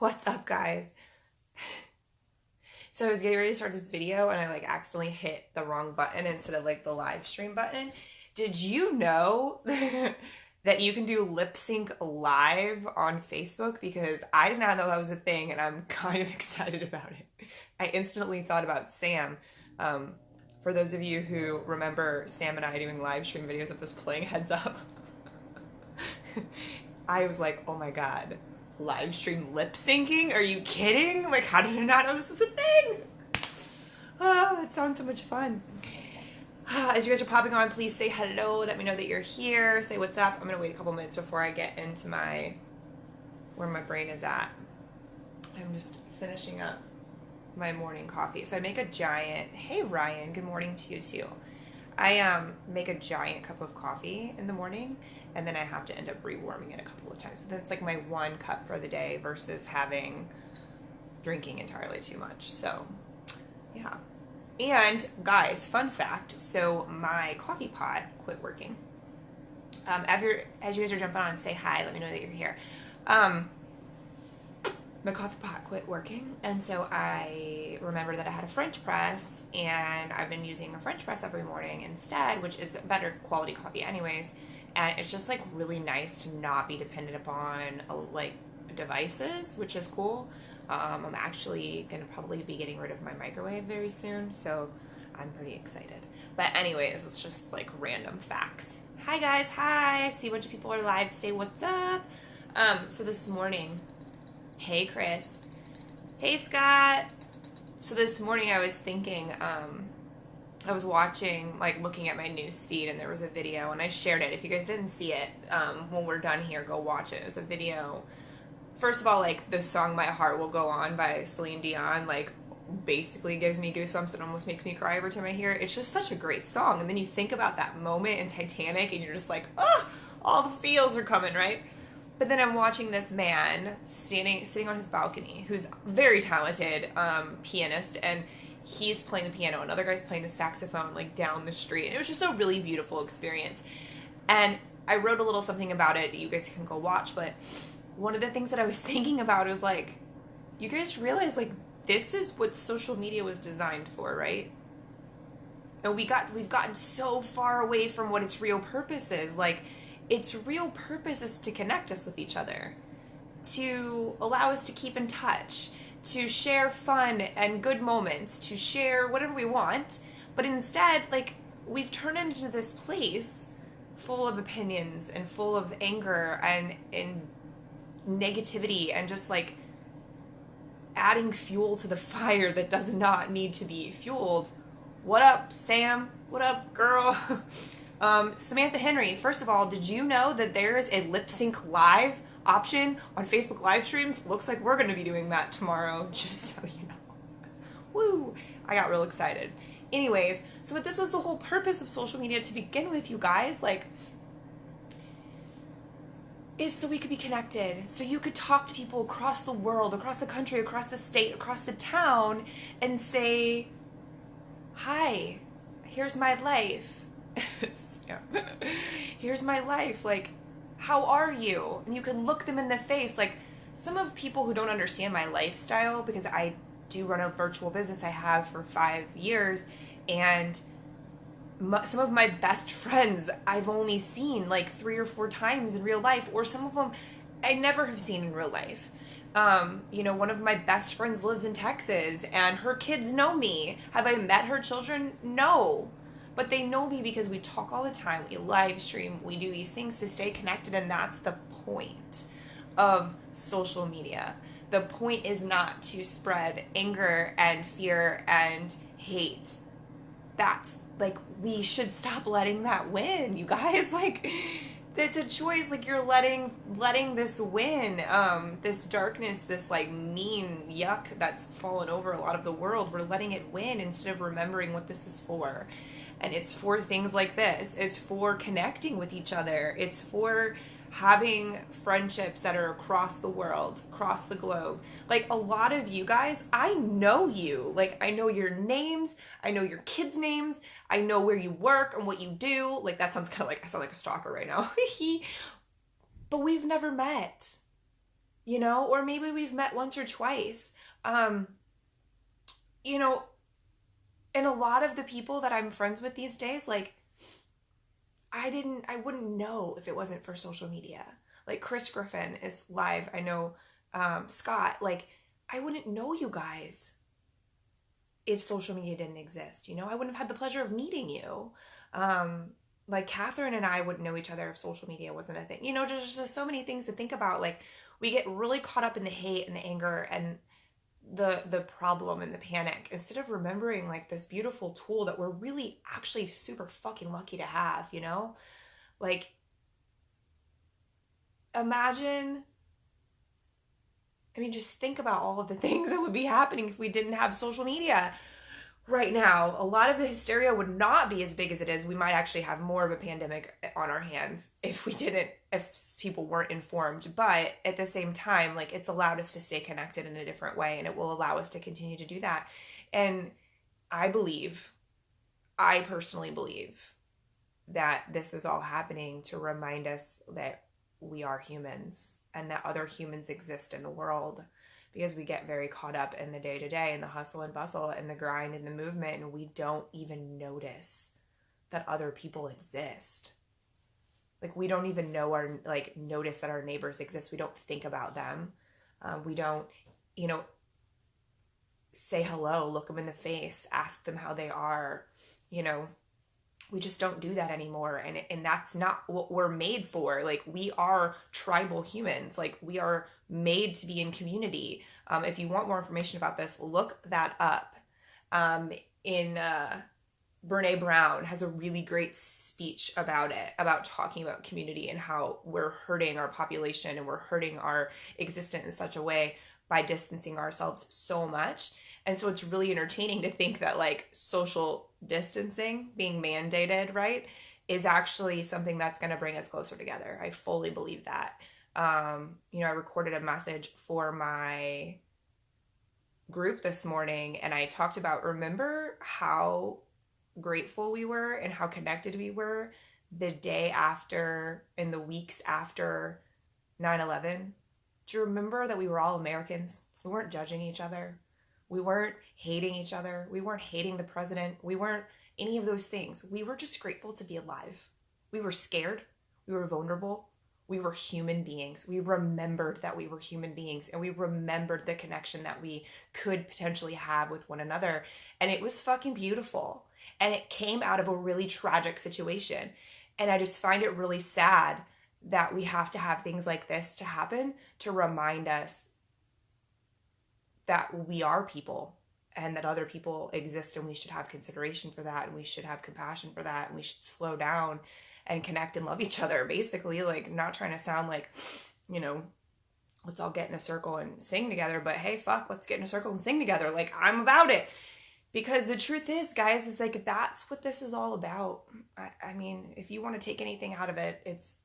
What's up, guys? So I was getting ready to start this video and I like accidentally hit the wrong button instead of like the live stream button. Did you know that you can do lip sync live on Facebook? Because I did not know that was a thing and I'm kind of excited about it. I instantly thought about Sam. For those of you who remember Sam and I doing live stream videos of us playing Heads Up, I was like, oh my God, live stream lip syncing? Are you kidding? Like, how did I not know this was a thing? Oh, it sounds so much fun. As you guys are popping on, please say hello. Let me know that you're here. Say what's up. I'm gonna wait a couple minutes before I get into where my brain is at. I'm just finishing up my morning coffee. So I make a giant, hey Ryan, good morning to you too. I make a giant cup of coffee in the morning and then I have to end up rewarming it a couple of times. But then it's like my one cup for the day versus drinking entirely too much. So yeah. And guys, fun fact, so my coffee pot quit working. As you guys are jumping on, say hi, let me know that you're here. My coffee pot quit working, and so I remembered that I had a French press, and I've been using a French press every morning instead, which is better quality coffee anyways, and it's just like really nice to not be dependent upon like devices, which is cool. I'm actually gonna probably be getting rid of my microwave very soon, so I'm pretty excited. But anyways, it's just like random facts. Hi guys, hi! See a bunch of people are live, say what's up. So this morning, hey Chris. Hey Scott. So this morning I was thinking, I was watching, like looking at my news feed and there was a video and I shared it. If you guys didn't see it, when we're done here, go watch it. It was a video. First of all, like the song My Heart Will Go On by Celine Dion, like basically gives me goosebumps and almost makes me cry every time I hear it. It's just such a great song. And then you think about that moment in Titanic and you're just like, oh, all the feels are coming, right? But then I'm watching this man sitting on his balcony, who's very talented pianist, and he's playing the piano. Another guy's playing the saxophone, like down the street. And it was just a really beautiful experience. And I wrote a little something about it that you guys can go watch. But one of the things that I was thinking about is like, you guys realize like this is what social media was designed for, right? And we've gotten so far away from what its real purpose is. Like, its real purpose is to connect us with each other, to allow us to keep in touch, to share fun and good moments, to share whatever we want. But instead, like, we've turned into this place full of opinions and full of anger and negativity and just like adding fuel to the fire that does not need to be fueled. What up, Sam? What up, girl? Samantha Henry, first of all, did you know that there is a lip sync live option on Facebook live streams? Looks like we're going to be doing that tomorrow, just so you know. Woo! I got real excited. Anyways, so this was the whole purpose of social media to begin with, you guys. Like, is so we could be connected, so you could talk to people across the world, across the country, across the state, across the town, and say, hi, here's my life. Yeah. Here's my life, like, how are you? And you can look them in the face. Like, some of people who don't understand my lifestyle, because I do run a virtual business, I have for 5 years, and some of my best friends I've only seen like 3 or 4 times in real life, or some of them I never have seen in real life. One of my best friends lives in Texas and her kids know me. Have I met her children? No. But they know me because we talk all the time, we live stream, we do these things to stay connected, and that's the point of social media. The point is not to spread anger and fear and hate. That's like, we should stop letting that win, you guys. Like, it's a choice. Like, you're letting this win, this darkness, this like mean yuck that's fallen over a lot of the world. We're letting it win instead of remembering what this is for. And it's for things like this. It's for connecting with each other. It's for having friendships that are across the world, across the globe. Like, a lot of you guys, I know you. Like, I know your names. I know your kids' names. I know where you work and what you do. Like, that sounds kind of like, I sound like a stalker right now. But we've never met. you know, or maybe we've met once or twice. Um, you know, and a lot of the people that I'm friends with these days, like, I wouldn't know if it wasn't for social media. Like Chris Griffin is live. I know Scott. Like, I wouldn't know you guys if social media didn't exist. You know, I wouldn't have had the pleasure of meeting you. Um, like Catherine and I wouldn't know each other if social media wasn't a thing. You know, there's just so many things to think about. Like, we get really caught up in the hate and the anger and the problem and the panic instead of remembering like this beautiful tool that we're really actually super fucking lucky to have, you know? Like, imagine, I mean, just think about all of the things that would be happening if we didn't have social media right now. A lot of the hysteria would not be as big as it is. We might actually have more of a pandemic on our hands if we didn't, if people weren't informed. But at the same time, like, it's allowed us to stay connected in a different way, and it will allow us to continue to do that. And I believe, I personally believe that this is all happening to remind us that we are humans and that other humans exist in the world, because we get very caught up in the day to day and the hustle and bustle and the grind and the movement, and we don't even notice that other people exist. Like, we don't even know our, like, notice that our neighbors exist. We don't think about them. We don't, you know, say hello, look them in the face, ask them how they are. You know, we just don't do that anymore, and that's not what we're made for. Like, we are tribal humans. Like, we are made to be in community. If you want more information about this, look that up. In Brene Brown has a really great speech about it, about talking about community and how we're hurting our population and we're hurting our existence in such a way by distancing ourselves so much. And so it's really entertaining to think that, like, social distancing being mandated, right, is actually something that's going to bring us closer together. I fully believe that. You know, I recorded a message for my group this morning, and I talked about, remember how grateful we were and how connected we were the day after and the weeks after 9/11? Do you remember that we were all Americans? We weren't judging each other. We weren't hating each other. We weren't hating the president. We weren't any of those things. We were just grateful to be alive. We were scared. We were vulnerable. We were human beings. We remembered that we were human beings, and we remembered the connection that we could potentially have with one another. And it was fucking beautiful. And it came out of a really tragic situation. And I just find it really sad that we have to have things like this to happen to remind us that we are people and that other people exist, and we should have consideration for that, and we should have compassion for that, and we should slow down and connect and love each other, basically. Like, not trying to sound like, you know, let's all get in a circle and sing together, but hey, fuck, let's get in a circle and sing together. Like, I'm about it. Because the truth is, guys, is like, that's what this is all about. I mean, if you want to take anything out of it, it's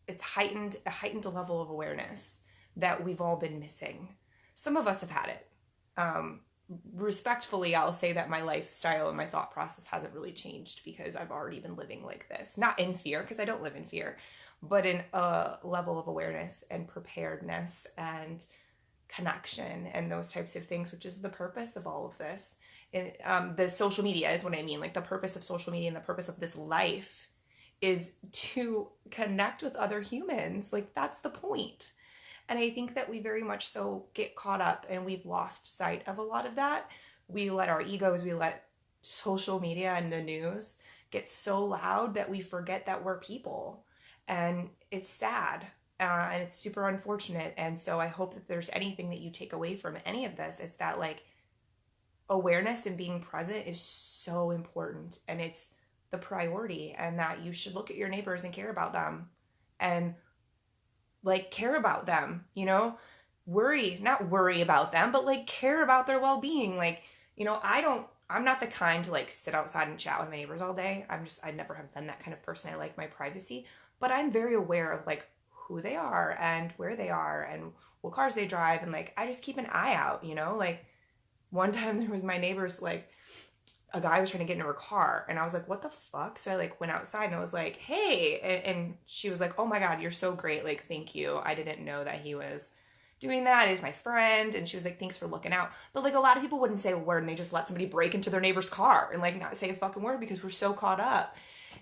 a heightened level of awareness that we've all been missing. Some of us have had it. Respectfully, I'll say that my lifestyle and my thought process hasn't really changed because I've already been living like this. Not in fear, because I don't live in fear, but in a level of awareness and preparedness and connection and those types of things, which is the purpose of all of this. The social media is what I mean. Like, the purpose of social media and the purpose of this life is to connect with other humans. Like, that's the point. And I think that we very much so get caught up, and we've lost sight of a lot of that. We let our egos, we let social media and the news get so loud that we forget that we're people. And it's sad, and it's super unfortunate. And so I hope that there's anything that you take away from any of this, is that, like, awareness and being present is so important, and it's the priority, and that you should look at your neighbors and care about them, and, like, care about them, you know, not worry about them, but, like, care about their well-being. Like, you know, I'm not the kind to, like, sit outside and chat with my neighbors all day. I never have been that kind of person. I like my privacy, but I'm very aware of, like, who they are and where they are and what cars they drive. And, like, I just keep an eye out, you know. Like, one time there was my neighbors, like, a guy was trying to get into her car, and I was like, what the fuck? So I, like, went outside and I was like, hey, and she was like, oh my God, you're so great. Like, thank you. I didn't know that he was doing that. Is my friend. And she was like, thanks for looking out. But like a lot of people wouldn't say a word and they just let somebody break into their neighbor's car and like not say a fucking word because we're so caught up.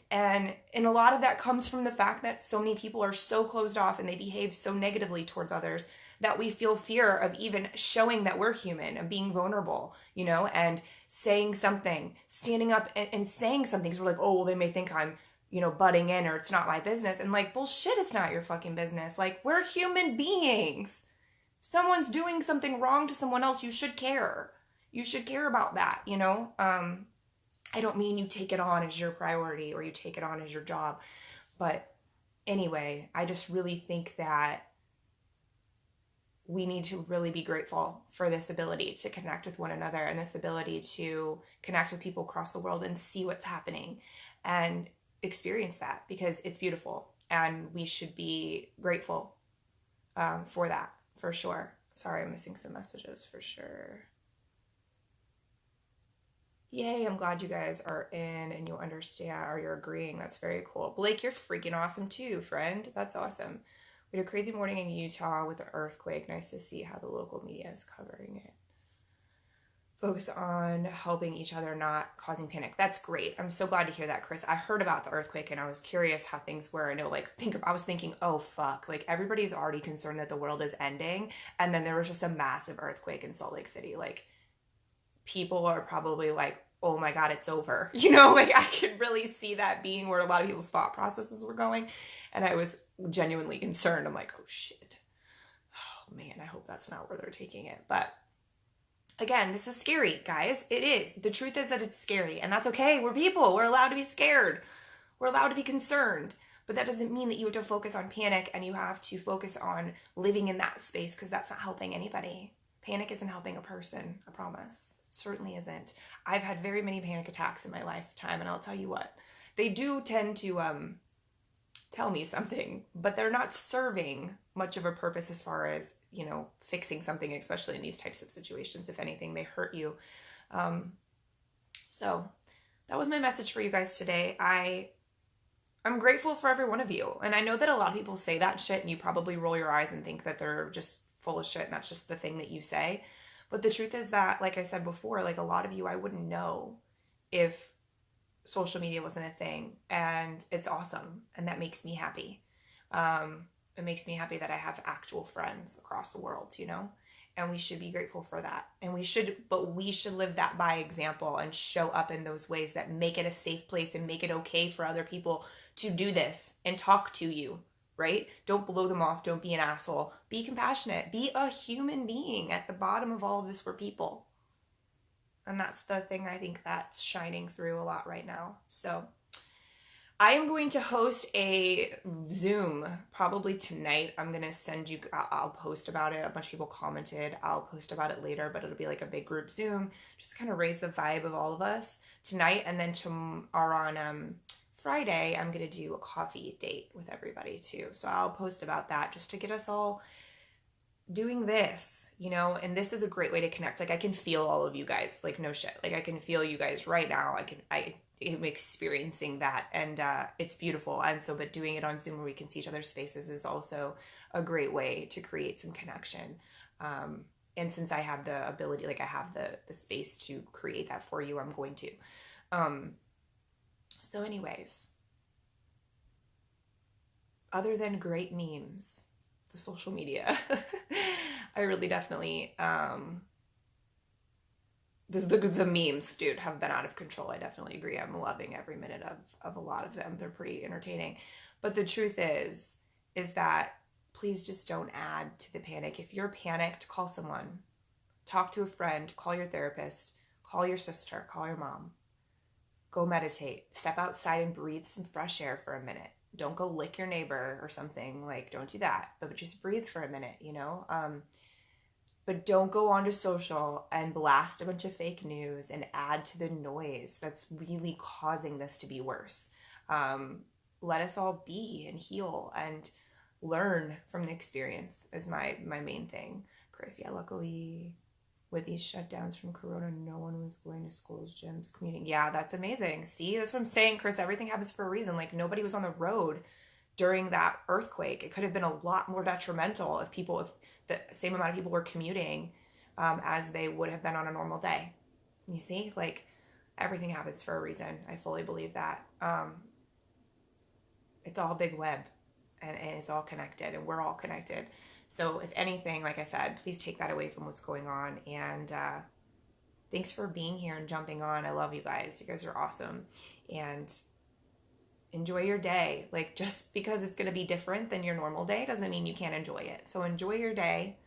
And a lot of that comes from the fact that so many people are so closed off and they behave so negatively towards others that we feel fear of even showing that we're human and being vulnerable, you know, and saying something, standing up and saying something. Because we're like, oh, well, they may think I'm, you know, butting in or it's not my business. And like, bullshit, it's not your fucking business. Like, we're human beings. Someone's doing something wrong to someone else, you should care. You should care about that, you know? I don't mean you take it on as your priority or you take it on as your job. But anyway, I just really think that we need to really be grateful for this ability to connect with one another and this ability to connect with people across the world and see what's happening and experience that, because it's beautiful and we should be grateful for that, for sure. Sorry, I'm missing some messages for sure. Yay, I'm glad you guys are in and you understand or you're agreeing. That's very cool. Blake, you're freaking awesome too, friend. That's awesome. We had a crazy morning in Utah with an earthquake. Nice to see how the local media is covering it. Focus on helping each other, not causing panic. That's great. I'm so glad to hear that, Chris. I heard about the earthquake and I was curious how things were. I know, like, I was thinking, oh, fuck. Like, everybody's already concerned that the world is ending. And then there was just a massive earthquake in Salt Lake City. Like, people are probably like, oh my God, it's over. You know, like I could really see that being where a lot of people's thought processes were going. And I was genuinely concerned. I'm like, oh shit. Oh man, I hope that's not where they're taking it. But again, this is scary, guys. It is. The truth is that it's scary, and that's okay. We're people. We're allowed to be scared. We're allowed to be concerned. But that doesn't mean that you have to focus on panic and you have to focus on living in that space, because that's not helping anybody. Panic isn't helping a person, I promise. It certainly isn't. I've had very many panic attacks in my lifetime, and I'll tell you what, they do tend to tell me something, but they're not serving much of a purpose as far as, you know, fixing something, especially in these types of situations. If anything, they hurt you. So that was my message for you guys today. I'm grateful for every one of you. And I know that a lot of people say that shit and you probably roll your eyes and think that they're just full of shit and that's just the thing that you say. But the truth is that, like I said before, like a lot of you I wouldn't know if social media wasn't a thing, and it's awesome, and that makes me happy. It makes me happy that I have actual friends across the world, you know, and we should be grateful for that. And we should live that by example and show up in those ways that make it a safe place and make it okay for other people to do this and talk to you, right? Don't blow them off. Don't be an asshole. Be compassionate. Be a human being. At the bottom of all of this, we're people. And that's the thing I think that's shining through a lot right now. So I am going to host a Zoom probably tonight. I'm going to send you, I'll post about it. A bunch of people commented. I'll post about it later, but it'll be like a big group Zoom, just to kind of raise the vibe of all of us tonight. And then tomorrow on Friday, I'm going to do a coffee date with everybody too. So I'll post about that just to get us all doing this, you know, and this is a great way to connect. Like I can feel all of you guys, like no shit. Like I can feel you guys right now. I am experiencing that, and it's beautiful. And so, but doing it on Zoom where we can see each other's faces is also a great way to create some connection. And since I have the ability, like I have the space to create that for you, I'm going to. So anyways, other than great memes, the social media, I really definitely, the memes, dude, have been out of control. I definitely agree. I'm loving every minute of a lot of them. They're pretty entertaining. But the truth is that please just don't add to the panic. If you're panicked, call someone. Talk to a friend. Call your therapist. Call your sister. Call your mom. Go meditate. Step outside and breathe some fresh air for a minute. Don't go lick your neighbor or something. Like, don't do that. But just breathe for a minute, you know? But don't go onto social and blast a bunch of fake news and add to the noise that's really causing this to be worse. Let us all be and heal and learn from the experience is my main thing. Chris, yeah, luckily with these shutdowns from Corona, no one was going to schools, gyms, commuting. Yeah, that's amazing. See, that's what I'm saying, Chris. Everything happens for a reason. Like nobody was on the road during that earthquake. It could have been a lot more detrimental if the same amount of people were commuting as they would have been on a normal day. You see, like, everything happens for a reason. I fully believe that. It's all a big web, and it's all connected, and we're all connected. So if anything, like I said, please take that away from what's going on. And thanks for being here and jumping on. I love you guys. You guys are awesome. And enjoy your day. Like, just because it's going to be different than your normal day doesn't mean you can't enjoy it. So enjoy your day.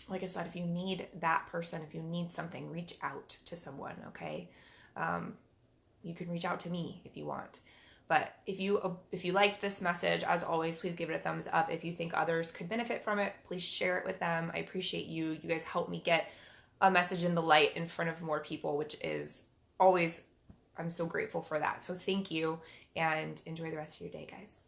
Like I said, if you need that person, if you need something, reach out to someone, okay? You can reach out to me if you want. But if you liked this message, as always, please give it a thumbs up. If you think others could benefit from it, please share it with them. I appreciate you. You guys help me get a message in the light in front of more people, which is always, I'm so grateful for that. So thank you, and enjoy the rest of your day, guys.